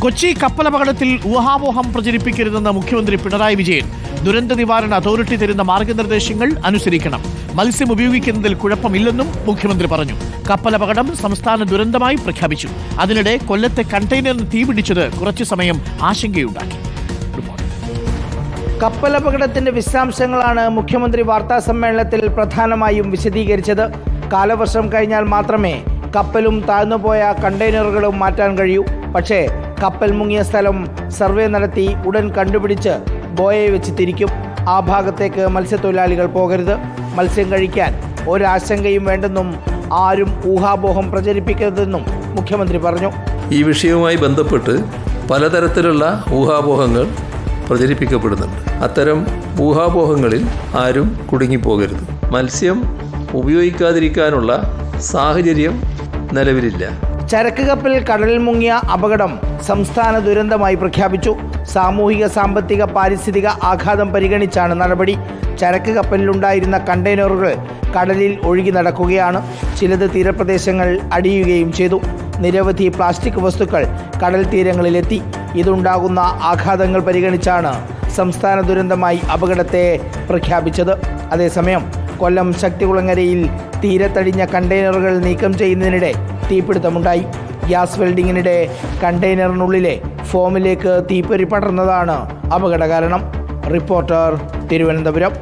കൊച്ചി കപ്പലപകടത്തിൽ ഊഹാപോഹം പ്രചരിപ്പിക്കരുതെന്ന് മുഖ്യമന്ത്രി പിണറായി വിജയൻ. ദുരന്ത നിവാരണ അതോറിറ്റി തരുന്ന മാർഗനിർദ്ദേശങ്ങൾ അനുസരിക്കണം. മത്സ്യം ഉപയോഗിക്കുന്നതിൽ കുഴപ്പമില്ലെന്നും മുഖ്യമന്ത്രി പറഞ്ഞു. കപ്പലപകടം സംസ്ഥാന ദുരന്തമായി പ്രഖ്യാപിച്ചു. അതിനിടെ കൊല്ലത്തെ കണ്ടെയ്നറിന് തീപിടിച്ചത് കുറച്ചു സമയം ആശങ്കയുണ്ടാക്കി. കപ്പലപകടത്തിന്റെ വിശദാംശങ്ങളാണ് മുഖ്യമന്ത്രി വാർത്താ സമ്മേളനത്തിൽ പ്രധാനമായും വിശദീകരിച്ചത്. കാലവർഷം കഴിഞ്ഞാൽ മാത്രമേ കപ്പലും താഴ്ന്നുപോയ കണ്ടെയ്നറുകളും മാറ്റാൻ കഴിയൂ. പക്ഷേ കപ്പൽ മുങ്ങിയ സ്ഥലം സർവേ നടത്തി ഉടൻ കണ്ടുപിടിച്ച് ബോയെ വെച്ച് തിരിക്കും. ആ ഭാഗത്തേക്ക് മത്സ്യത്തൊഴിലാളികൾ പോകരുത്. മത്സ്യം കഴിക്കാൻ ഒരാശങ്കയും വേണ്ടെന്നും ആരും ഊഹാപോഹം പ്രചരിപ്പിക്കരുതെന്നും മുഖ്യമന്ത്രി പറഞ്ഞു. ഈ വിഷയവുമായി ബന്ധപ്പെട്ട് പലതരത്തിലുള്ള ഊഹാപോഹങ്ങൾ പ്രചരിപ്പിക്കപ്പെടുന്നുണ്ട്. അത്തരം ഊഹാപോഹങ്ങളിൽ ആരും കുടുങ്ങിപ്പോകരുത്. മത്സ്യം ഉപയോഗിക്കാതിരിക്കാനുള്ള സാഹചര്യം നിലവിലില്ല. ചരക്ക് കപ്പൽ കടലിൽ മുങ്ങിയ അപകടം സംസ്ഥാന ദുരന്തമായി പ്രഖ്യാപിച്ചു. സാമൂഹിക, സാമ്പത്തിക, പാരിസ്ഥിതിക ആഘാതം പരിഗണിച്ചാണ് നടപടി. ചരക്ക് കപ്പലിലുണ്ടായിരുന്ന കണ്ടെയ്നറുകൾ കടലിൽ ഒഴുകി നടക്കുകയാണ്. ചിലത് തീരപ്രദേശങ്ങൾ അടിയുകയും ചെയ്തു. നിരവധി പ്ലാസ്റ്റിക് വസ്തുക്കൾ കടൽ തീരങ്ങളിലെത്തി. ഇതുണ്ടാകുന്ന ആഘാതങ്ങൾ പരിഗണിച്ചാണ് സംസ്ഥാന ദുരന്തമായി അപകടത്തെ പ്രഖ്യാപിച്ചത്. അതേസമയം കൊല്ലം ശക്തികുളങ്ങരയിൽ തീരത്തടിഞ്ഞ കണ്ടെയ്നറുകൾ നീക്കം ചെയ്യുന്നതിനിടെ തീപിടുത്തമുണ്ടായി. ഗ്യാസ് വെൽഡിങ്ങിനിടെ കണ്ടെയ്നറിനുള്ളിലെ ഫോമിലേക്ക് തീപ്പൊരി പടർന്നതാണ് അപകട കാരണം. റിപ്പോർട്ടർ, തിരുവനന്തപുരം.